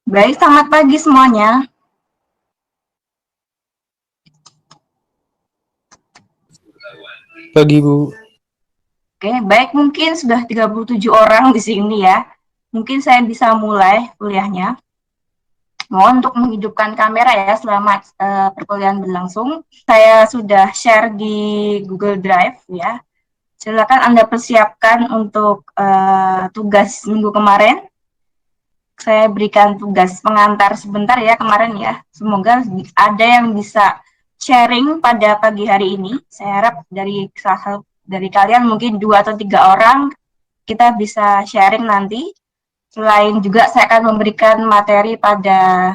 Baik, selamat pagi semuanya. Pagi Bu. Oke, baik, mungkin sudah 37 orang di sini ya. Mungkin saya bisa mulai kuliahnya. Mohon untuk menghidupkan kamera ya selama perkuliahan berlangsung. Saya sudah share di Google Drive ya. Silakan Anda persiapkan untuk tugas minggu kemarin. Saya berikan tugas pengantar sebentar ya kemarin ya. Semoga ada yang bisa sharing pada pagi hari ini. Saya harap dari kalian mungkin 2 atau 3 orang kita bisa sharing nanti. Selain juga saya akan memberikan materi pada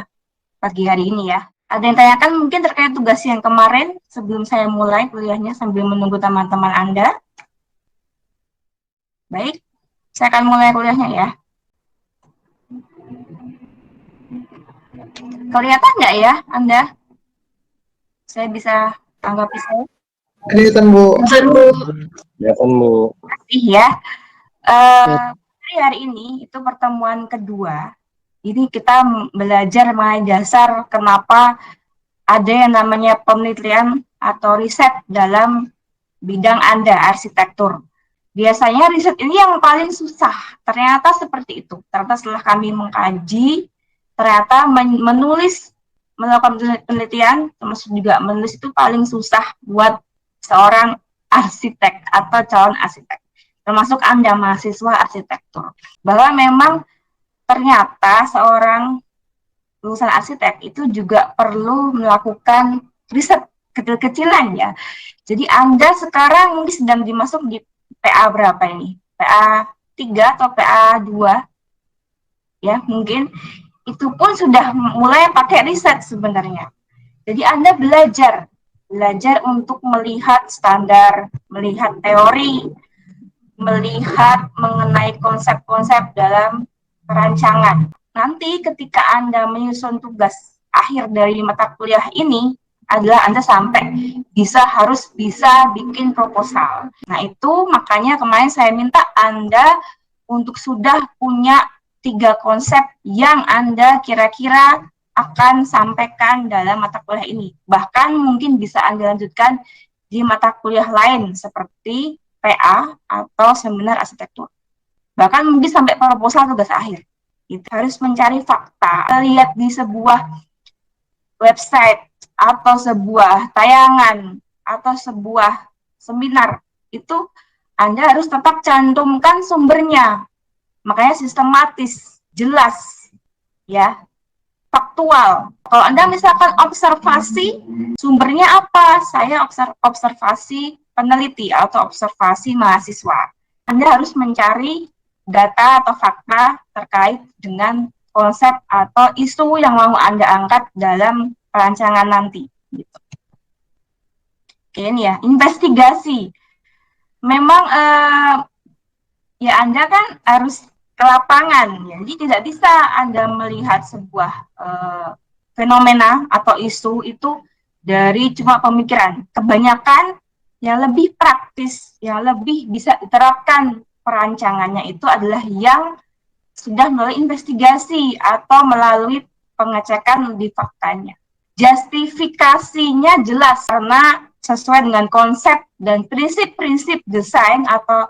pagi hari ini ya. Ada yang tanyakan mungkin terkait tugas yang kemarin sebelum saya mulai kuliahnya sambil menunggu teman-teman Anda. Baik, saya akan mulai kuliahnya ya. Kelihatan nggak ya Anda? Saya bisa tanggapi saya. Kelihatan Bu. Kelihatan Bu. Kasih ya. Hari ini itu pertemuan kedua. Ini kita belajar mengenai dasar kenapa ada yang namanya penelitian atau riset dalam bidang Anda, arsitektur. Biasanya riset ini yang paling susah. Ternyata seperti itu. Ternyata setelah kami mengkaji, ternyata melakukan penelitian, termasuk juga menulis itu paling susah buat seorang arsitek atau calon arsitek. Termasuk Anda mahasiswa arsitektur. Bahwa memang ternyata seorang lulusan arsitek itu juga perlu melakukan riset kecil-kecilan ya. Jadi Anda sekarang mungkin sedang dimasuk di PA berapa ini? PA 3 atau PA 2? Ya, mungkin itu pun sudah mulai pakai riset sebenarnya. Jadi Anda belajar untuk melihat standar, melihat teori, melihat mengenai konsep-konsep dalam perancangan. Nanti ketika Anda menyusun tugas akhir dari mata kuliah ini adalah Anda harus bisa bikin proposal. Nah itu makanya kemarin saya minta Anda untuk sudah punya 3 konsep yang Anda kira-kira akan sampaikan dalam mata kuliah ini. Bahkan mungkin bisa Anda lanjutkan di mata kuliah lain seperti PA atau seminar arsitektur. Bahkan mungkin sampai proposal tugas akhir. Itu harus mencari fakta, lihat di sebuah website atau sebuah tayangan atau sebuah seminar itu Anda harus tetap cantumkan sumbernya. Makanya sistematis, jelas, ya, faktual. Kalau Anda misalkan observasi, sumbernya apa? Saya observasi peneliti atau observasi mahasiswa. Anda harus mencari data atau fakta terkait dengan konsep atau isu yang mau Anda angkat dalam perancangan nanti. Gitu. Oke, ini ya, investigasi. Memang ya Anda kan harus ke lapangan, ya. Jadi tidak bisa Anda melihat sebuah fenomena atau isu itu dari cuma pemikiran. Kebanyakan yang lebih praktis, yang lebih bisa diterapkan perancangannya itu adalah yang sudah melalui investigasi atau melalui pengecekan di faktanya. Justifikasinya jelas karena sesuai dengan konsep dan prinsip-prinsip desain atau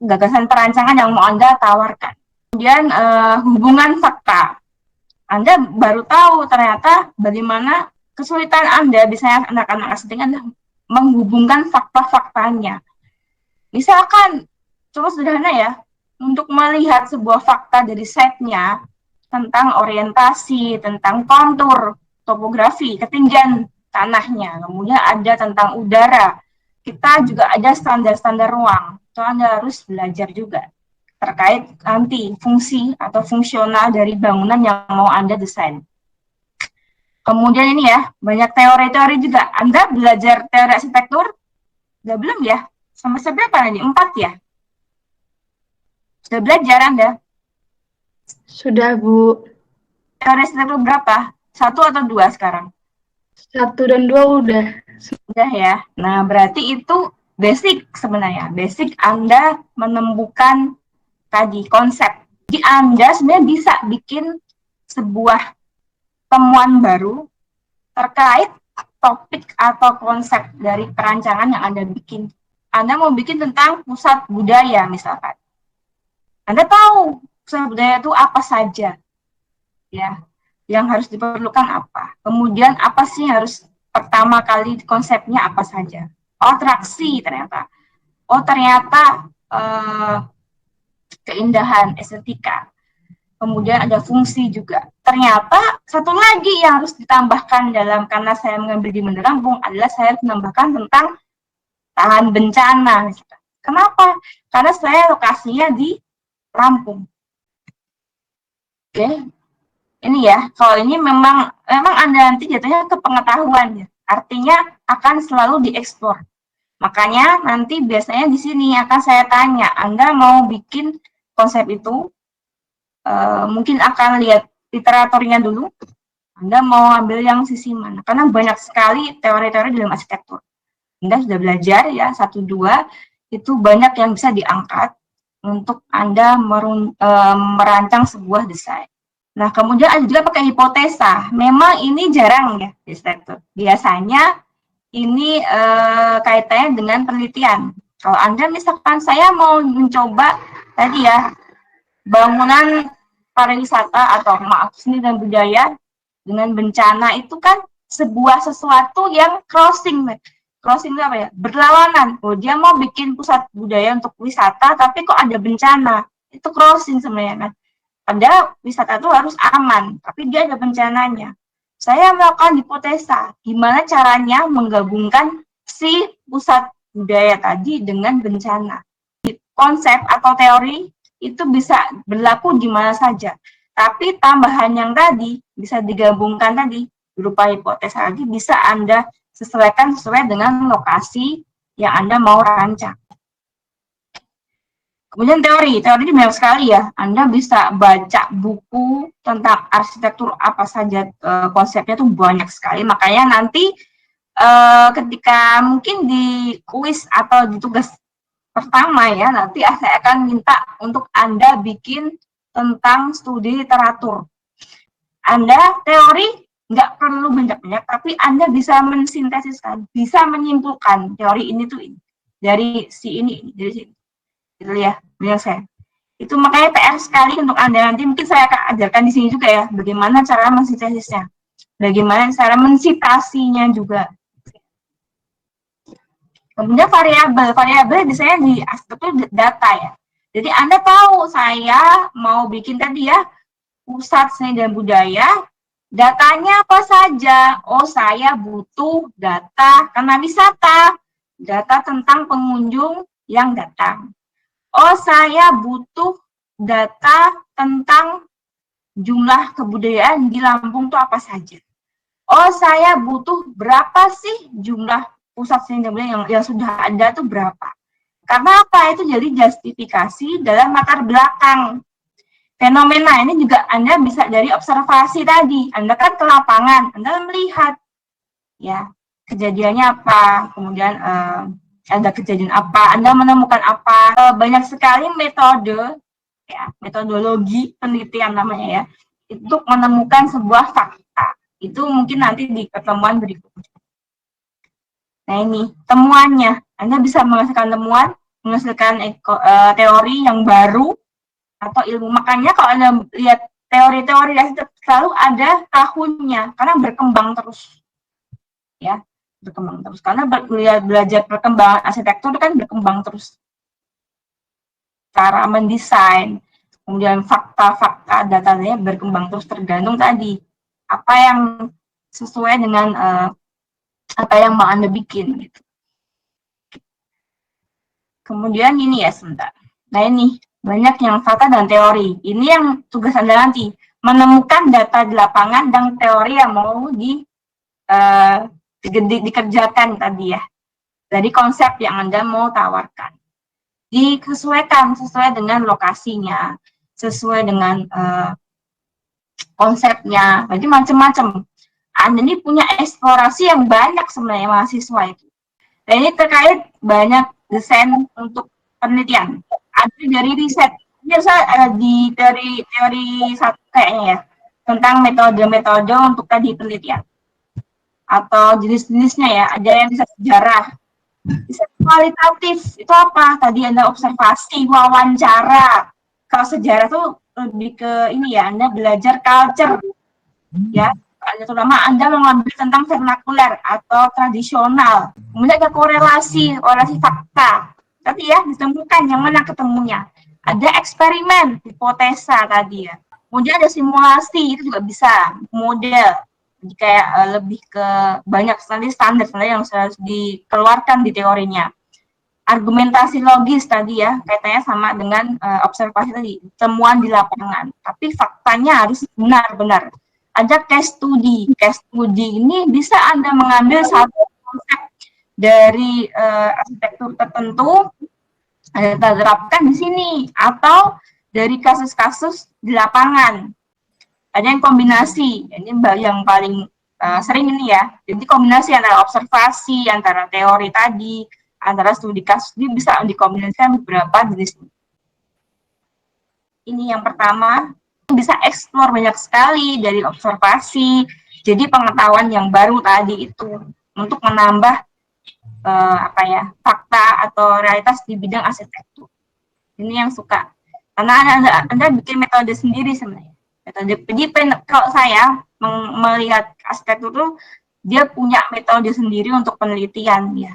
gagasan perancangan yang mau Anda tawarkan. Kemudian hubungan fakta. Anda baru tahu ternyata bagaimana kesulitan Anda, biasanya anak-anak arsitek adalah menghubungkan fakta-faktanya. Misalkan, cukup sederhana ya, untuk melihat sebuah fakta dari site-nya tentang orientasi, tentang kontur, topografi, ketinggian tanahnya, kemudian ada tentang udara, kita juga ada standar-standar ruang. Itu Anda harus belajar juga terkait nanti fungsi atau fungsional dari bangunan yang mau Anda desain. Kemudian ini ya, banyak teori-teori juga. Anda belajar teori arsitektur? Udah belum ya? Semester berapa ini? 4 ya? Sudah belajar Anda? Sudah, Bu. Teori arsitektur berapa? 1 atau 2 sekarang? 1 dan 2 udah. Sudah ya. Nah, berarti itu basic sebenarnya. Basic Anda menemukan tadi konsep. Jadi Anda sebenarnya bisa bikin sebuah temuan baru terkait topik atau konsep dari perancangan yang Anda bikin. Anda mau bikin tentang pusat budaya misalkan. Anda tahu pusat budaya itu apa saja, ya, yang harus diperlukan apa. Kemudian apa sih harus pertama kali konsepnya apa saja. Oh, atraksi ternyata. Oh, ternyata keindahan, estetika. Kemudian ada fungsi juga. Ternyata satu lagi yang harus ditambahkan dalam, karena saya mengambil di Menara Lampung, adalah saya menambahkan tentang tahan bencana. Kenapa? Karena saya lokasinya di Lampung. Oke, ini ya. Kalau ini memang Anda nanti jatuhnya ke pengetahuan ya. Artinya akan selalu dieksplor. Makanya nanti biasanya di sini akan saya tanya, Anda mau bikin konsep itu, mungkin akan lihat literaturnya dulu, Anda mau ambil yang sisi mana, karena banyak sekali teori-teori dalam arsitektur. Anda sudah belajar ya, 1-2, itu banyak yang bisa diangkat untuk Anda merancang sebuah desain. Nah, kemudian ada juga pakai hipotesa. Memang ini jarang ya di arsitektur. Biasanya ini kaitannya dengan penelitian. Kalau Anda misalkan saya mau mencoba tadi ya, bangunan pariwisata atau maaf seni dan budaya dengan bencana, itu kan sebuah sesuatu yang crossing itu apa ya, berlawanan. Oh, dia mau bikin pusat budaya untuk wisata tapi kok ada bencana, itu crossing sebenarnya kan. Padahal wisata itu harus aman, tapi dia ada bencananya. Saya melakukan hipotesa gimana caranya menggabungkan si pusat budaya tadi dengan bencana. Konsep atau teori itu bisa berlaku di mana saja. Tapi tambahan yang tadi bisa digabungkan tadi berupa hipotesa lagi, bisa Anda sesuaikan sesuai dengan lokasi yang Anda mau rancang. Kemudian teori ini banyak sekali ya. Anda bisa baca buku tentang arsitektur apa saja, konsepnya tuh banyak sekali. Makanya nanti ketika mungkin di kuis atau di tugas pertama ya, nanti saya akan minta untuk Anda bikin tentang studi literatur. Anda teori nggak perlu banyak-banyak, tapi Anda bisa mensintesiskan, bisa menyimpulkan teori ini tuh ini, dari si ini, dari sini. Gitu ya, biar saya. Itu makanya PR sekali untuk Anda. Nanti mungkin saya akan ajarkan di sini juga ya, bagaimana cara mensintesisnya, bagaimana cara mensitasinya juga. Kemudian variabel biasanya di arsitektur data ya. Jadi Anda tahu saya mau bikin tadi ya, pusat seni dan budaya, datanya apa saja? Oh, saya butuh data karena wisata, data tentang pengunjung yang datang. Oh, saya butuh data tentang jumlah kebudayaan di Lampung itu apa saja. Oh, saya butuh berapa sih jumlah pusat seni dan budaya yang sudah ada tuh berapa. Karena apa? Itu jadi justifikasi dalam latar belakang. Fenomena ini juga Anda bisa dari observasi tadi. Anda kan ke lapangan, Anda melihat ya kejadiannya apa, kemudian ada kejadian apa, Anda menemukan apa. Banyak sekali metode, ya, metodologi penelitian namanya ya, untuk menemukan sebuah fakta. Itu mungkin nanti di pertemuan berikutnya. Nah ini temuannya, Anda bisa menghasilkan temuan, menghasilkan teori yang baru atau ilmu. Makanya kalau Anda lihat teori-teori selalu ada tahunnya, karena berkembang terus. Ya, berkembang terus. Karena belajar perkembangan arsitektur itu kan berkembang terus. Cara mendesain, kemudian fakta-fakta datanya berkembang terus, tergantung tadi apa yang sesuai dengan apa yang mau Anda bikin gitu. Kemudian ini ya sebentar. Nah ini banyak yang fakta dan teori. Ini yang tugas Anda nanti, menemukan data di lapangan dan teori yang mau dikerjakan tadi ya. Dari konsep yang Anda mau tawarkan. Disesuaikan sesuai dengan lokasinya, sesuai dengan konsepnya. Jadi macam-macam. Anda ini punya eksplorasi yang banyak sebenarnya mahasiswa itu. Dan ini terkait banyak desain untuk penelitian. Ada dari riset. Ini ada di teori satu kayaknya ya. tentang metode-metode untuk tadi penelitian atau jenis-jenisnya ya. Ada yang bisa sejarah, bisa kualitatif. Itu apa? Tadi Anda observasi, wawancara. Kalau sejarah tuh lebih ke ini ya, Anda belajar culture ya. Terutama Anda mengambil tentang vernakuler atau tradisional. Kemudian ada korelasi fakta. Tadi ya, ditemukan yang mana ketemunya. Ada eksperimen, hipotesa tadi ya. Kemudian ada simulasi, itu juga bisa. Model, jadi kayak lebih ke banyak standar yang harus dikeluarkan di teorinya. Argumentasi logis tadi ya, kaitannya sama dengan observasi tadi, temuan di lapangan. Tapi faktanya harus benar-benar. Ada case study. Case study ini bisa Anda mengambil satu konsep dari arsitektur tertentu, Anda terapkan di sini, atau dari kasus-kasus di lapangan. Ada yang kombinasi, ini yang paling sering ini ya. Jadi kombinasi antara observasi, antara teori tadi, antara studi kasus, ini bisa dikombinasikan beberapa jenis. Ini yang pertama, bisa eksplor banyak sekali dari observasi, jadi pengetahuan yang baru tadi itu untuk menambah fakta atau realitas di bidang arsitektur. Ini yang suka, karena Anda bikin metode sendiri sebenarnya. Jadi kalau saya melihat arsitektur itu dia punya metode sendiri untuk penelitian ya.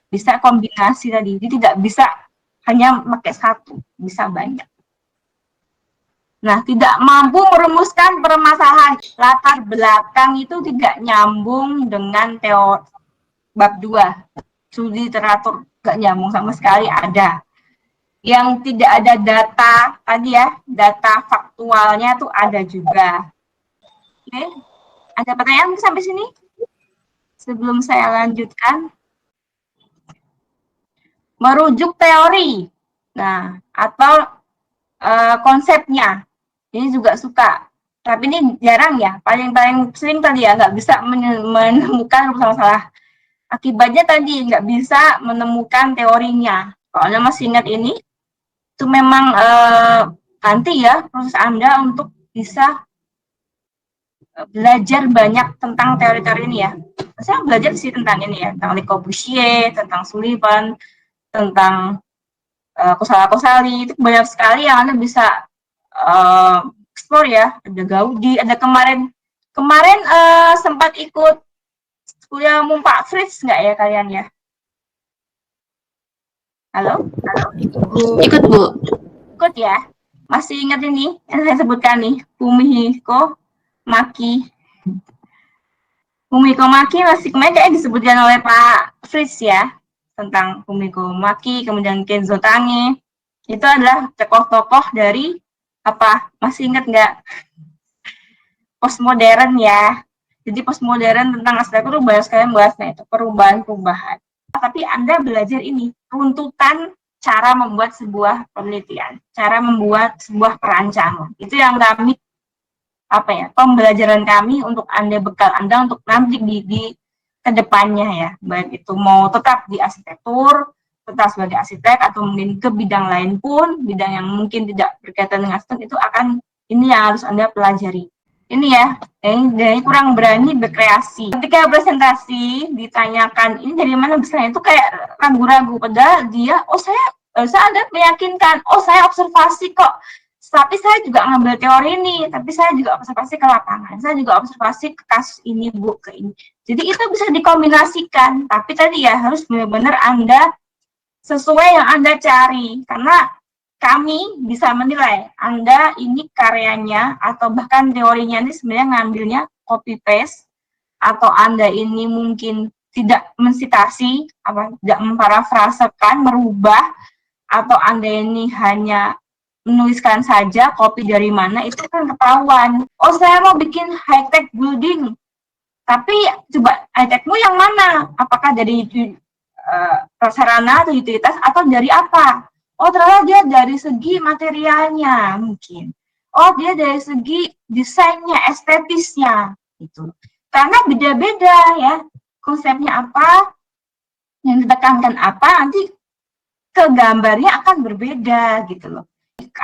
Bisa kombinasi tadi, jadi tidak bisa hanya pakai satu, bisa banyak. Nah, tidak mampu merumuskan permasalahan latar belakang itu tidak nyambung dengan teori bab 2. Studi literatur nggak nyambung sama sekali ada. Yang tidak ada data tadi ya, data faktualnya tuh ada juga. Oke, ada pertanyaan sampai sini? Sebelum saya lanjutkan. Merujuk teori. Nah, atau konsepnya. Ini juga suka. Tapi ini jarang ya. Paling sering tadi ya, nggak bisa menemukan masalah. Akibatnya tadi nggak bisa menemukan teorinya. Kalau Anda masih ingat ini, itu memang nanti ya proses Anda untuk bisa belajar banyak tentang teori-teori ini ya. Saya belajar sih tentang ini ya, tentang Le Corbusier, tentang Sullivan, tentang Kosala-Kosali, itu banyak sekali yang Anda bisa explore ya. Ada Gaudi, ada kemarin sempat ikut kuliah Pak Fritz nggak ya kalian ya? Halo? Ikut, Bu. Ikut ya? Masih ingat ini yang saya sebutkan nih, Fumihiko Maki. Fumihiko Maki masih kemarin kayak disebutkan oleh Pak Fritz ya, tentang Fumihiko Maki, kemudian Kenzo Tange. Itu adalah tokoh-tokoh dari apa? Masih ingat nggak? Postmodern ya. Jadi postmodern tentang arsitektur banyak sekali membahasnya itu perubahan-perubahan. Tapi Anda belajar ini runtutan cara membuat sebuah penelitian, cara membuat sebuah perancangan. Itu yang kami pembelajaran kami untuk Anda, bekal Anda untuk nanti di kedepannya ya, baik itu mau tetap di arsitektur, tetap sebagai arsitek atau mungkin ke bidang lain pun, bidang yang mungkin tidak berkaitan dengan arsitek, itu akan ini yang harus Anda pelajari. Ini ya, ini kurang berani berkreasi. Ketika presentasi ditanyakan ini dari mana besarnya, itu kayak ragu-ragu, padahal dia, saya Anda meyakinkan, saya observasi kok. Tapi saya juga ngambil teori ini, tapi saya juga observasi ke lapangan, saya juga observasi ke kasus ini, Bu, ke ini. Jadi itu bisa dikombinasikan, tapi tadi ya harus benar-benar Anda sesuai yang Anda cari, karena kami bisa menilai Anda ini karyanya atau bahkan teorinya ini sebenarnya ngambilnya copy paste, atau Anda ini mungkin tidak mensitasi, tidak memparafrasekan, merubah, atau Anda ini hanya menuliskan saja copy dari mana, itu kan ketahuan. Saya mau bikin high-tech building, tapi coba high-techmu yang mana? Apakah dari prasarana atau utilitas atau dari apa? Ternyata dia dari segi materialnya mungkin. Dia dari segi desainnya, estetisnya gitu. Karena beda-beda ya, konsepnya apa, yang ditekankan apa, nanti ke gambarnya akan berbeda gitu loh.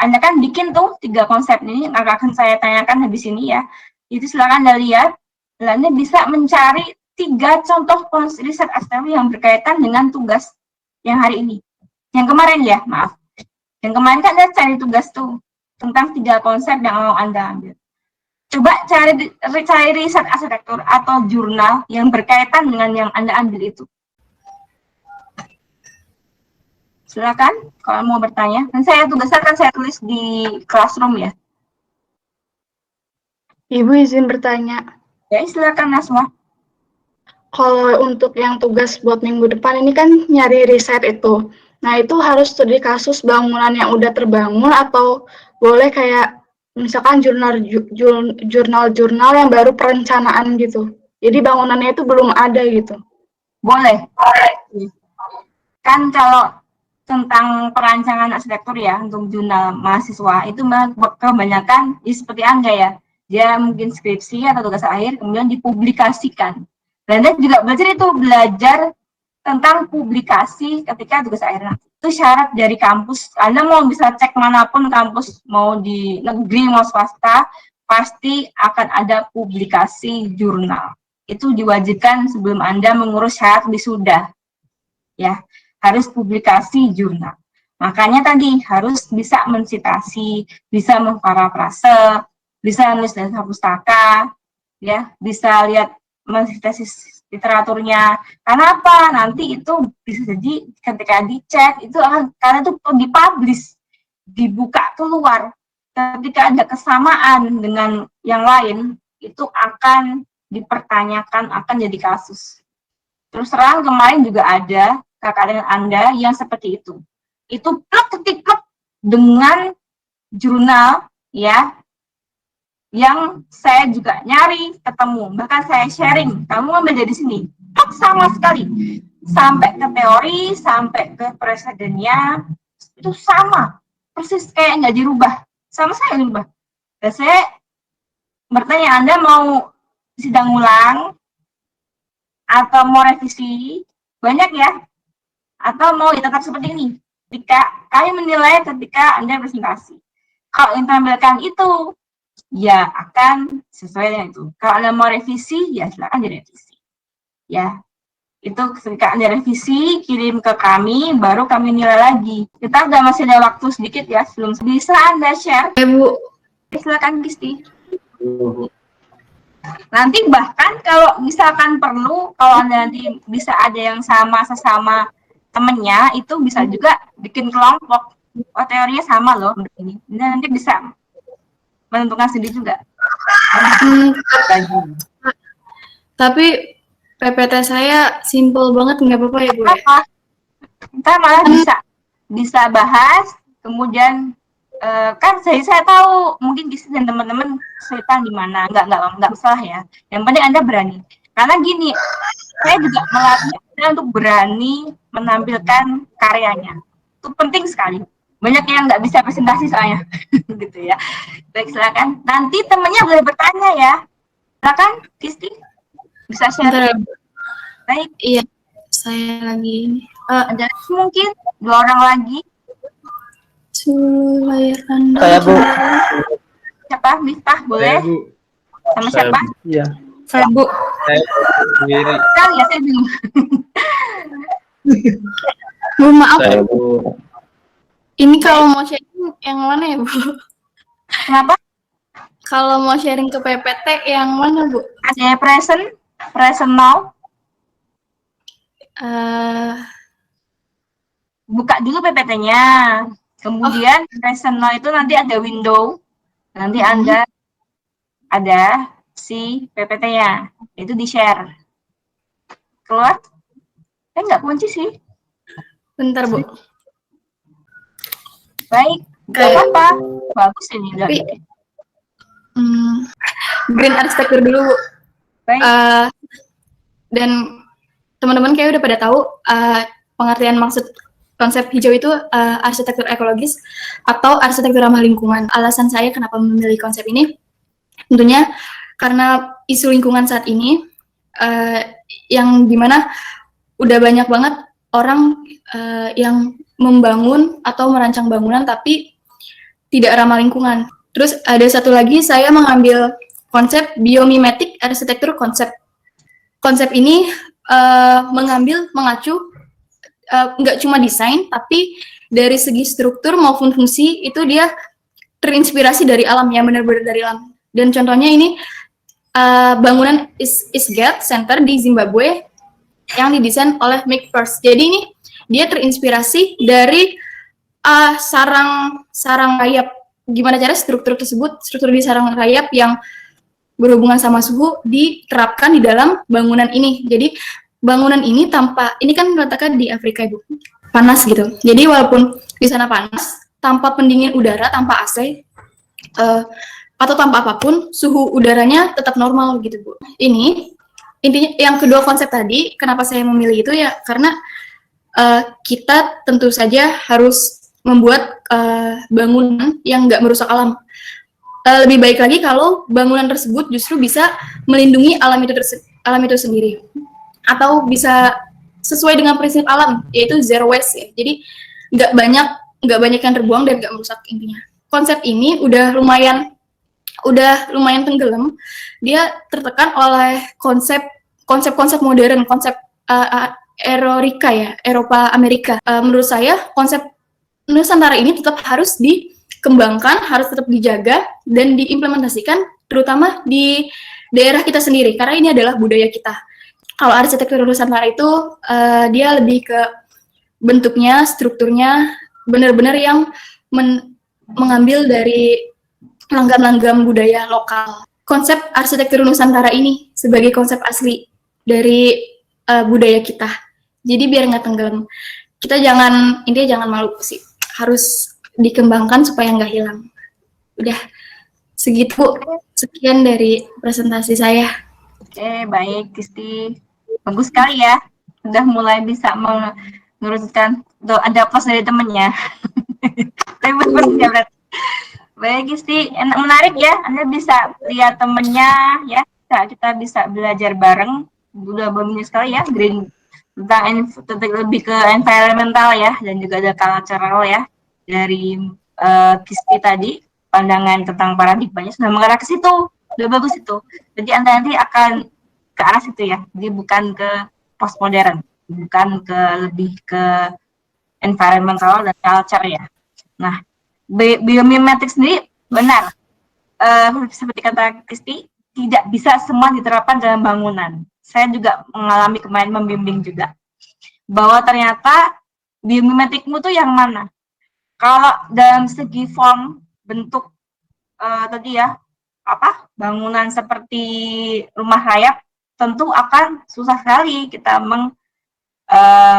Anda kan bikin tuh 3 konsep ini, akan saya tanyakan habis ini ya. Itu silakan Anda lihat, dan Anda bisa mencari 3 contoh riset arsitektur yang berkaitan dengan tugas yang hari ini. Yang kemarin ya, maaf. Yang kemarin kan Anda cari tugas tuh, tentang 3 konsep yang mau Anda ambil. Coba cari riset arsitektur atau jurnal yang berkaitan dengan yang Anda ambil itu. Silakan kalau mau bertanya. Dan tugasnya akan saya tulis di Classroom ya. Ibu izin bertanya. Ya, silakan Nasma. Kalau untuk yang tugas buat minggu depan ini kan nyari riset itu. Nah, itu harus studi kasus bangunan yang udah terbangun atau boleh kayak misalkan jurnal-jurnal yang baru perencanaan gitu. Jadi bangunannya itu belum ada gitu. Boleh. Kan kalau tentang perancangan arsitektur ya untuk jurnal mahasiswa itu kebanyakan seperti Anda ya, dia mungkin skripsi atau tugas akhir kemudian dipublikasikan. Dan Anda juga belajar tentang publikasi ketika tugas akhir nanti. Itu syarat dari kampus. Anda mau bisa cek manapun kampus, mau di negeri mau swasta, pasti akan ada publikasi jurnal. Itu diwajibkan sebelum Anda mengurus syarat wisuda. Ya, harus publikasi jurnal. Makanya tadi harus bisa mensitasi, bisa memparafrase, bisa nulis dasar pustaka, ya, bisa lihat mensintesis literaturnya. Karena apa? Nanti itu bisa jadi ketika dicek itu akan karena itu dipublish, dibuka keluar. Ketika ada kesamaan dengan yang lain, itu akan dipertanyakan, akan jadi kasus. Terus terang kemarin juga ada kakak Anda yang seperti itu. Itu ketik dengan jurnal ya, yang saya juga nyari ketemu, bahkan saya sharing. Kamu ambil dari sini, sama sekali. Sampai ke teori, sampai ke presidennya, itu sama. Persis kayak nggak dirubah. Sama saya dirubah. Dan saya bertanya, Anda mau sidang ulang? Atau mau revisi? Banyak ya? Atau mau tetap seperti ini? Ketika kami menilai ketika Anda presentasi. Kalau yang tampilkan itu, ya akan sesuai dengan itu. Kalau Anda mau revisi, ya silakan direvisi. Ya, itu ketika Anda revisi, kirim ke kami, baru kami nilai lagi. Kita udah masih ada waktu sedikit ya, sebelum bisa Anda share. Bu. Silakan Kisti. Nanti bahkan kalau misalkan perlu, kalau nanti bisa ada yang sama sesama temennya, itu bisa juga bikin kelompok. Oh, teorinya sama loh ini. Nanti bisa menentukan sendiri juga. Tapi PPT saya simple banget, nggak apa-apa ya Bu ya? Kita malah bisa bahas, kemudian kan saya tahu mungkin Gizi dan teman-teman cerita di mana, nggak salah ya. Yang penting Anda berani. Karena gini, saya juga melatih Anda untuk berani menampilkan karyanya. Itu penting sekali. Banyak yang nggak bisa presentasi soalnya, gitu ya. Baik, silakan. Nanti temannya boleh bertanya ya. Silakan, Gizi. Bisa share. Baik. Iya, saya lagi ini. Ada mungkin 2 orang lagi. Layar Anda. Saya Bu. Siapa? Miftah, boleh? Saya Bu. Sama siapa? Iya. Saya Bu. Saya sendiri. Kan ya, saya bingung. Bu, maaf. Saya Bu. Ini kalau mau sharing yang mana ya Bu? Kenapa? Kalau mau sharing ke PPT yang mana Bu? Ada present now. Buka dulu PPT-nya. Kemudian present now itu nanti ada window. Nanti Anda ada si PPT-nya. Itu di-share. Keluar? Nggak kunci sih. Bentar Bu. Baik. Nggak apa-apa. Bagus ini. Tapi, green arsitektur dulu Bu. Baik. Dan teman-teman kayak udah pada tahu pengertian maksud konsep hijau itu arsitektur ekologis atau arsitektur ramah lingkungan. Alasan saya kenapa memilih konsep ini, tentunya karena isu lingkungan saat ini yang dimana udah banyak banget orang yang membangun atau merancang bangunan tapi tidak ramah lingkungan. Terus ada satu lagi, saya mengambil konsep biomimetic arsitektur konsep. Konsep ini mengacu nggak cuma desain, tapi dari segi struktur maupun fungsi itu dia terinspirasi dari alam, yang benar-benar dari alam. Dan contohnya ini bangunan Eastgate Center di Zimbabwe yang didesain oleh Mick First. Jadi ini dia terinspirasi dari sarang rayap. Gimana cara struktur di sarang rayap yang berhubungan sama suhu diterapkan di dalam bangunan ini. Jadi bangunan ini ini kan letaknya di Afrika, Ibu, panas gitu. Jadi walaupun di sana panas, tanpa pendingin udara, tanpa AC, atau tanpa apapun, suhu udaranya tetap normal gitu, Bu. Ini intinya yang kedua konsep tadi, kenapa saya memilih itu ya karena kita tentu saja harus membuat bangunan yang nggak merusak alam. Lebih baik lagi kalau bangunan tersebut justru bisa melindungi alam itu sendiri, atau bisa sesuai dengan prinsip alam, yaitu zero waste ya. Jadi nggak banyak yang terbuang dan nggak merusak intinya. Konsep ini udah lumayan tenggelam. Dia tertekan oleh konsep modern, konsep Eropa Amerika. Menurut saya konsep Nusantara ini tetap harus dikembangkan, harus tetap dijaga dan diimplementasikan, terutama di daerah kita sendiri, karena ini adalah budaya kita. Kalau arsitektur Nusantara itu dia lebih ke bentuknya, strukturnya, benar-benar yang mengambil dari langgam-langgam budaya lokal. Konsep arsitektur Nusantara ini sebagai konsep asli dari budaya kita. Jadi biar nggak tenggelam. Intinya jangan malu sih. Harus dikembangkan supaya nggak hilang. Udah segitu, sekian dari presentasi saya. Oke, baik, Kristi. Bagus sekali ya. Sudah mulai bisa menguruskan. Ada plus dari temennya. Berarti. Baik, Kristi. Menarik ya. Anda bisa lihat temennya ya. Kita bisa belajar bareng. Udah bagus sekali ya. Tentang lebih ke environmental ya, dan juga ada cultural ya dari Kristi tadi, pandangan tentang paradigmanya sudah mengarah ke situ, udah bagus itu. Jadi Anda nanti akan ke arah situ ya, jadi bukan ke postmodern, bukan lebih ke environmental dan culture ya. Nah, biomimetic sendiri benar, seperti kata Kristi, tidak bisa semua diterapkan dalam bangunan. Saya juga mengalami kemarin membimbing juga, bahwa ternyata biomimetikmu tuh yang mana? Kalau dalam segi form, bentuk tadi ya, bangunan seperti rumah rayap, tentu akan susah sekali kita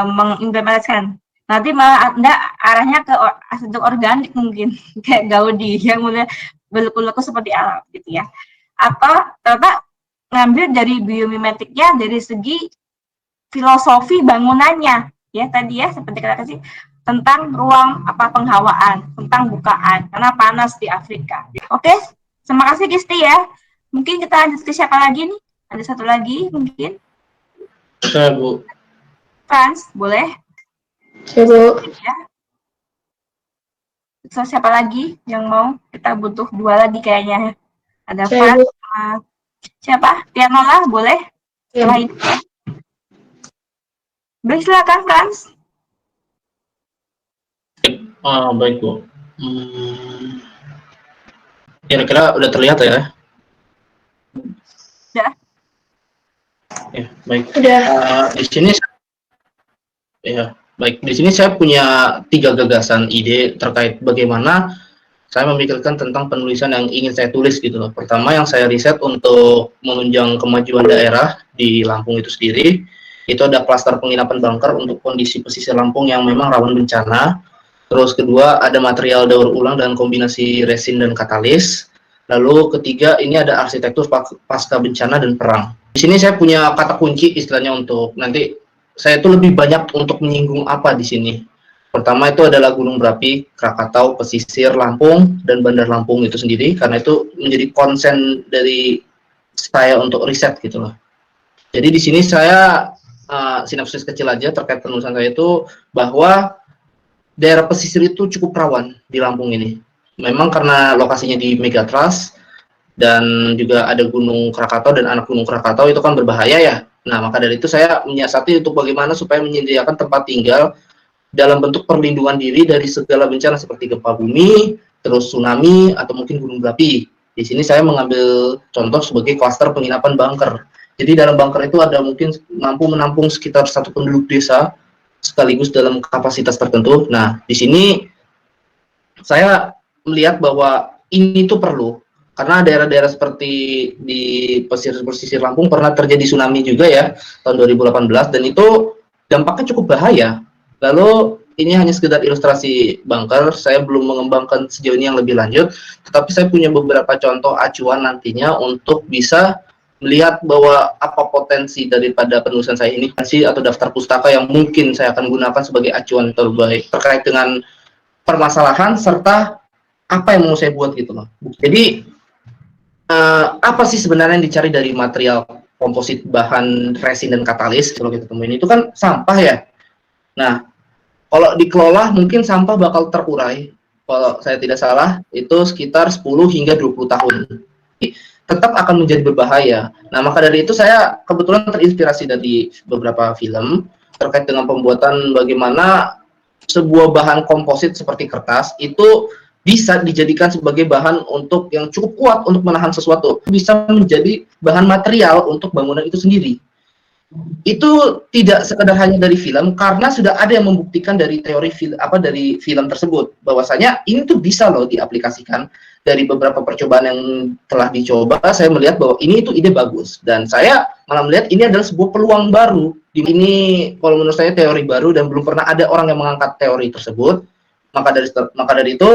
mengimplementasikan. Nanti malah Anda arahnya ke arsitektur organik mungkin, kayak Gaudi, yang mulai berleku-leku seperti alam gitu ya. Atau ternyata ngambil dari biomimetiknya dari segi filosofi bangunannya ya, tadi ya seperti kata sih tentang ruang penghawaan, tentang bukaan karena panas di Afrika. Oke, terima kasih Kristi ya. Mungkin kita lanjut ke siapa lagi nih? Ada satu lagi mungkin. Saya, Bu. Frans, boleh? Ya, Bu. Ya. So, siapa lagi yang mau? Kita butuh 2 lagi kayaknya. Ada Frans sama siapa? Pianola, boleh? Ya, Setelah itu. Baik, silakan Frans. Baik, Bu. Kira-kira udah terlihat ya? Ya. Ya, baik. Udah. Di sini ya, baik. Di sini saya punya 3 gagasan ide terkait bagaimana saya memikirkan tentang penulisan yang ingin saya tulis gitu loh. Pertama yang saya riset untuk menunjang kemajuan daerah di Lampung itu sendiri, itu ada klaster penginapan bunker untuk kondisi pesisir Lampung yang memang rawan bencana. Terus kedua ada material daur ulang dan kombinasi resin dan katalis. Lalu ketiga ini ada arsitektur pasca bencana dan perang. Di sini saya punya kata kunci istilahnya untuk nanti saya itu lebih banyak untuk menyinggung apa di sini. Pertama itu adalah Gunung Berapi, Krakatau, pesisir Lampung, dan Bandar Lampung itu sendiri, karena itu menjadi konsen dari saya untuk riset gitu loh. Jadi di sini saya sinopsis kecil aja terkait penulisan saya itu bahwa daerah pesisir itu cukup rawan di Lampung ini. memang karena lokasinya di Megatrust dan juga ada Gunung Krakatau dan anak Gunung Krakatau itu kan berbahaya ya. Nah, maka dari itu saya menyiasati untuk bagaimana supaya menyediakan tempat tinggal dalam bentuk perlindungan diri dari segala bencana seperti gempa bumi, terus tsunami, atau mungkin gunung berapi. Di sini saya mengambil contoh sebagai klaster penginapan bunker. Jadi dalam bunker itu ada mungkin mampu menampung sekitar 1 penduduk desa sekaligus dalam kapasitas tertentu. Nah, di sini saya melihat bahwa ini tuh perlu karena daerah-daerah seperti di pesisir Lampung pernah terjadi tsunami juga ya tahun 2018 dan itu dampaknya cukup bahaya. Lalu ini hanya sekedar ilustrasi bunker, saya belum mengembangkan sejauh ini yang lebih lanjut, tetapi saya punya beberapa contoh acuan nantinya untuk bisa melihat bahwa apa potensi daripada penulisan saya ini atau daftar pustaka yang mungkin saya akan gunakan sebagai acuan terbaik terkait dengan permasalahan serta apa yang mau saya buat gitu loh. Jadi apa sih sebenarnya yang dicari dari material komposit bahan resin dan katalis kalau kita temuin itu kan sampah ya. Nah, kalau dikelola mungkin sampah bakal terurai. Kalau saya tidak salah itu sekitar 10 hingga 20 tahun. Tetap akan menjadi berbahaya. Nah, maka dari itu saya kebetulan terinspirasi dari beberapa film terkait dengan pembuatan bagaimana sebuah bahan komposit seperti kertas itu bisa dijadikan sebagai bahan untuk yang cukup kuat untuk menahan sesuatu, bisa menjadi bahan material untuk bangunan itu sendiri. Itu tidak sekedar hanya dari film karena sudah ada yang membuktikan dari teori dari film tersebut bahwasanya ini tuh bisa loh diaplikasikan. Dari beberapa percobaan yang telah dicoba saya melihat bahwa ini itu ide bagus dan saya malah melihat ini adalah sebuah peluang baru. Ini kalau menurut saya teori baru dan belum pernah ada orang yang mengangkat teori tersebut. Maka dari itu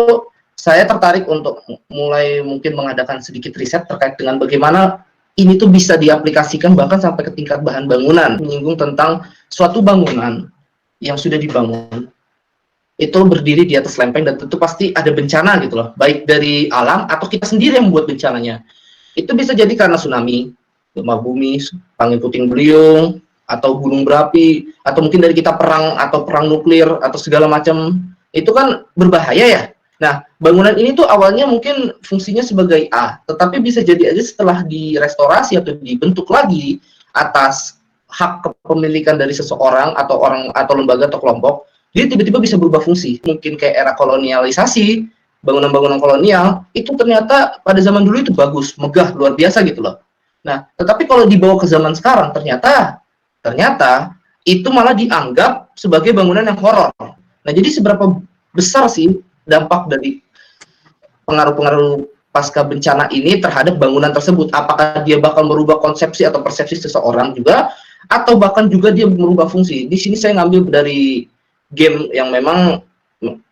saya tertarik untuk mulai mungkin mengadakan sedikit riset terkait dengan bagaimana ini tuh bisa diaplikasikan bahkan sampai ke tingkat bahan bangunan, menyinggung tentang suatu bangunan yang sudah dibangun itu berdiri di atas lempeng dan tentu pasti ada bencana gitu loh, baik dari alam atau kita sendiri yang membuat bencananya. Itu bisa jadi karena tsunami, gempa bumi, angin puting beliung, atau gunung berapi, atau mungkin dari kita perang atau perang nuklir atau segala macam. Itu kan berbahaya ya. Nah, bangunan ini tuh awalnya mungkin fungsinya sebagai A, tetapi bisa jadi aja setelah direstorasi atau dibentuk lagi atas hak kepemilikan dari seseorang atau orang atau lembaga atau kelompok, dia tiba-tiba bisa berubah fungsi. Mungkin kayak era kolonialisasi, bangunan-bangunan kolonial, itu ternyata pada zaman dulu itu bagus, megah, luar biasa gitu loh. Nah, tetapi kalau dibawa ke zaman sekarang, ternyata itu malah dianggap sebagai bangunan yang horor. Nah, jadi seberapa besar sih dampak dari pengaruh-pengaruh pasca bencana ini terhadap bangunan tersebut? Apakah dia bakal merubah konsepsi atau persepsi seseorang juga, atau bahkan juga dia merubah fungsi? Di sini saya ngambil dari game yang memang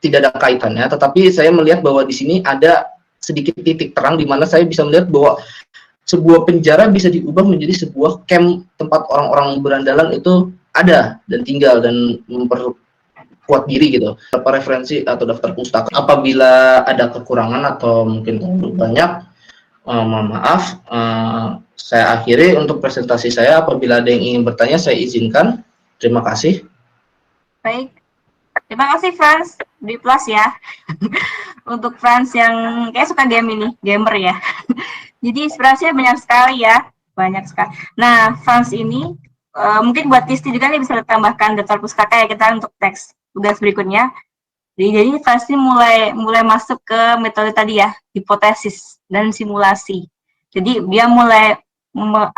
tidak ada kaitannya, tetapi saya melihat bahwa di sini ada sedikit titik terang di mana saya bisa melihat bahwa sebuah penjara bisa diubah menjadi sebuah camp tempat orang-orang berandalan itu ada dan tinggal dan memperkuat diri gitu. Apa referensi atau daftar pustaka. Apabila ada kekurangan atau mungkin terlalu banyak, mohon maaf. Saya akhiri untuk presentasi saya. Apabila ada yang ingin bertanya, saya izinkan. Terima kasih. Baik. Terima kasih Franz di Plus ya. Untuk Franz yang kayak suka game ini, gamer ya. Jadi inspirasinya banyak sekali ya, banyak sekali. Nah, Franz ini mungkin buat Tisti juga nih bisa ditambahkan daftar pustaka ya kita untuk teks tugas berikutnya. Jadi Franz ini mulai masuk ke metode tadi ya, hipotesis dan simulasi. Jadi dia mulai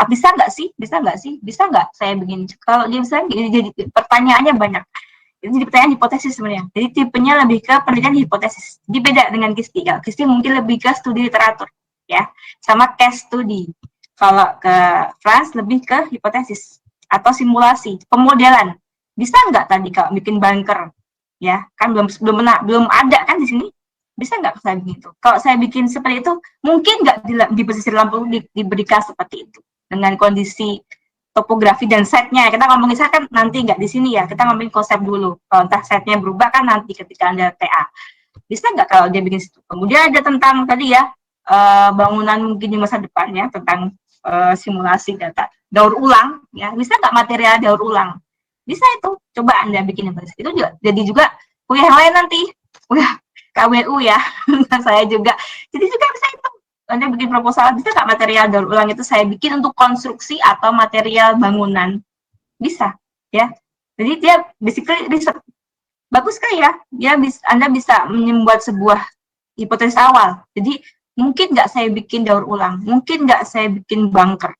bisa nggak saya begini. Kalau dia bisa, jadi pertanyaannya banyak. Itu jadi pertanyaan hipotesis sebenarnya. Jadi tipenya lebih ke penelitian hipotesis. Jadi beda dengan Kisti. Kalau Kisti mungkin lebih ke studi literatur, ya, sama case study. Kalau ke Franz lebih ke hipotesis atau simulasi, pemodelan. Bisa nggak tadi kalau bikin bunker, ya, kan belum ada kan di sini. Bisa nggak saya begitu? Kalau saya bikin seperti itu, mungkin nggak di pesisir Lampung diberikan seperti itu dengan kondisi topografi dan setnya. Kita ngomongin set kan nanti nggak di sini ya, kita ngomongin konsep dulu. Kalau entah setnya berubah kan nanti ketika Anda TA. Bisa nggak kalau dia bikin situ? Kemudian ada tentang tadi ya, bangunan mungkin di masa depan ya, tentang simulasi data. Daur ulang, ya, bisa nggak material daur ulang? Bisa itu, coba Anda bikin itu juga. Jadi juga kuliah yang lain nanti, KWU ya, saya juga. Jadi juga bisa itu. Anda bikin proposal, bisa nggak material daur ulang itu saya bikin untuk konstruksi atau material bangunan? Bisa, ya. Jadi dia basically riset. Bagus sekali ya, Anda bisa membuat sebuah hipotesis awal. Jadi mungkin nggak saya bikin daur ulang, mungkin nggak saya bikin bunker,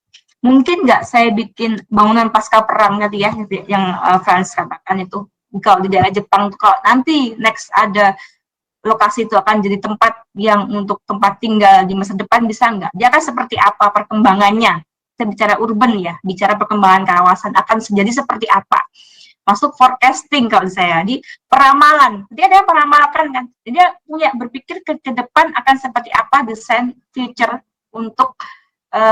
mungkin nggak saya bikin bangunan pasca perang tadi ya, yang Franz katakan itu. Kalau di daerah Jepang, kalau nanti next ada lokasi itu akan jadi tempat yang untuk tempat tinggal di masa depan, bisa nggak? Dia akan seperti apa perkembangannya? Kita bicara urban ya, bicara perkembangan kawasan akan jadi seperti apa? Masuk forecasting kalau saya, di peramalan. Dia ada yang meramalkan kan. Jadi dia punya berpikir ke depan akan seperti apa desain future untuk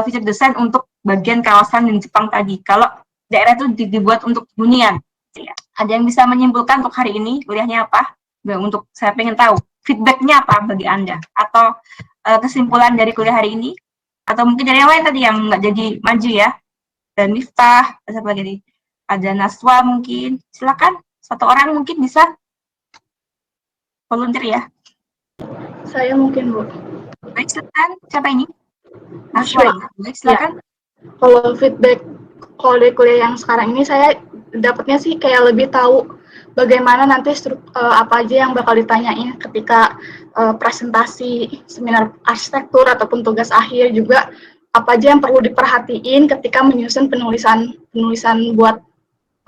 future desain untuk bagian kawasan di Jepang tadi. Kalau daerah itu dibuat untuk hunian. Ya. Ada yang bisa menyimpulkan untuk hari ini kuliahnya apa? Untuk saya pengen tahu feedbacknya apa bagi Anda, atau kesimpulan dari kuliah hari ini, atau mungkin dari yang lain tadi yang nggak jadi maju ya, dan Miftah, siapa lagi, ada Naswa mungkin, silakan satu orang mungkin bisa volunteer ya. Saya mungkin, Bu. Baik, silakan. Siapa ini? Naswa ya. Baik, silakan. Ya. Kalau feedback dari kuliah yang sekarang ini saya dapatnya sih kayak lebih tahu bagaimana nanti apa aja yang bakal ditanyain ketika presentasi seminar arsitektur ataupun tugas akhir, juga apa aja yang perlu diperhatiin ketika menyusun penulisan buat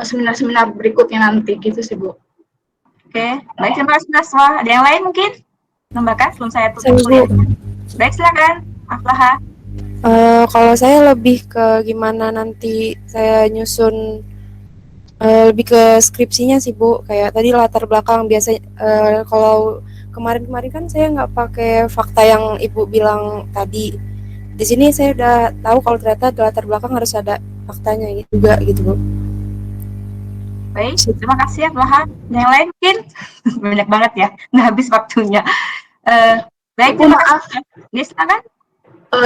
seminar-seminar berikutnya nanti, gitu sih, Bu. Oke, baik, terima kasih Naswa. Ada yang lain mungkin? Nambahkan sebelum saya tutup kuliahnya. Baik, silakan. Aflaha. Kalau saya lebih ke gimana nanti saya nyusun, lebih ke skripsinya sih Bu. Kayak tadi latar belakang biasanya, kalau kemarin-kemarin kan saya nggak pakai fakta yang Ibu bilang tadi. Di sini saya udah tahu kalau ternyata di latar belakang harus ada faktanya juga gitu Bu. Baik, terima kasih ya Aflaha. Yang lain mungkin? Banyak banget ya, nggak habis waktunya. Baik, terima kasih. Ya, silakan.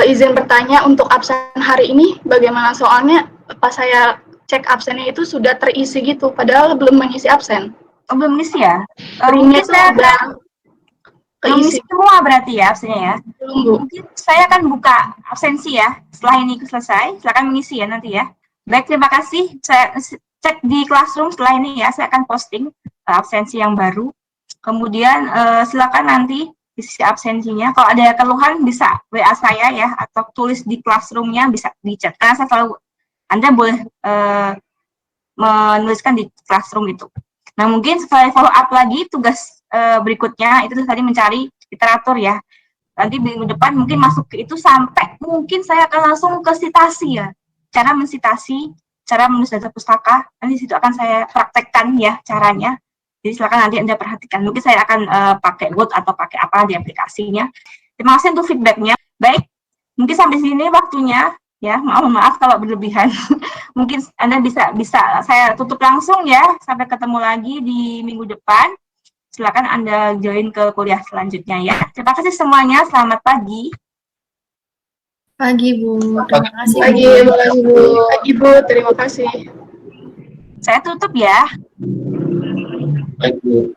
Izin bertanya, untuk absen hari ini bagaimana? Soalnya pas saya cek absennya itu sudah terisi gitu, padahal belum mengisi absen. Oh, belum mengisi ya? Mungkin saya udah keisi semua berarti ya absennya ya? Belum, Bu. Mungkin saya akan buka absensi ya, setelah ini selesai, silakan mengisi ya nanti ya. Baik, terima kasih. Saya cek di Classroom setelah ini ya, saya akan posting absensi yang baru. Kemudian silakan nanti isi absensinya. Kalau ada keluhan bisa WA saya ya, atau tulis di Classroom-nya, bisa di chat. Karena saya selalu, Anda boleh menuliskan di Classroom itu. Nah, mungkin setelah follow up lagi tugas berikutnya itu tadi mencari literatur ya. Nanti minggu depan mungkin masuk ke itu sampai mungkin saya akan langsung ke citasi ya. Cara mensitasi, cara menulis data pustaka, nanti situ akan saya praktekkan ya caranya. Jadi silakan nanti Anda perhatikan. Mungkin saya akan pakai Word atau pakai apa di aplikasinya. Terima kasih untuk feedbacknya. Baik, mungkin sampai sini waktunya ya. Maaf kalau berlebihan. Mungkin Anda bisa saya tutup langsung ya. Sampai ketemu lagi di minggu depan. Silakan Anda join ke kuliah selanjutnya ya. Terima kasih semuanya. Selamat pagi. Pagi, Bu. Terima kasih. Pagi, Bu. Terima kasih. Saya tutup ya. Baik, Bu.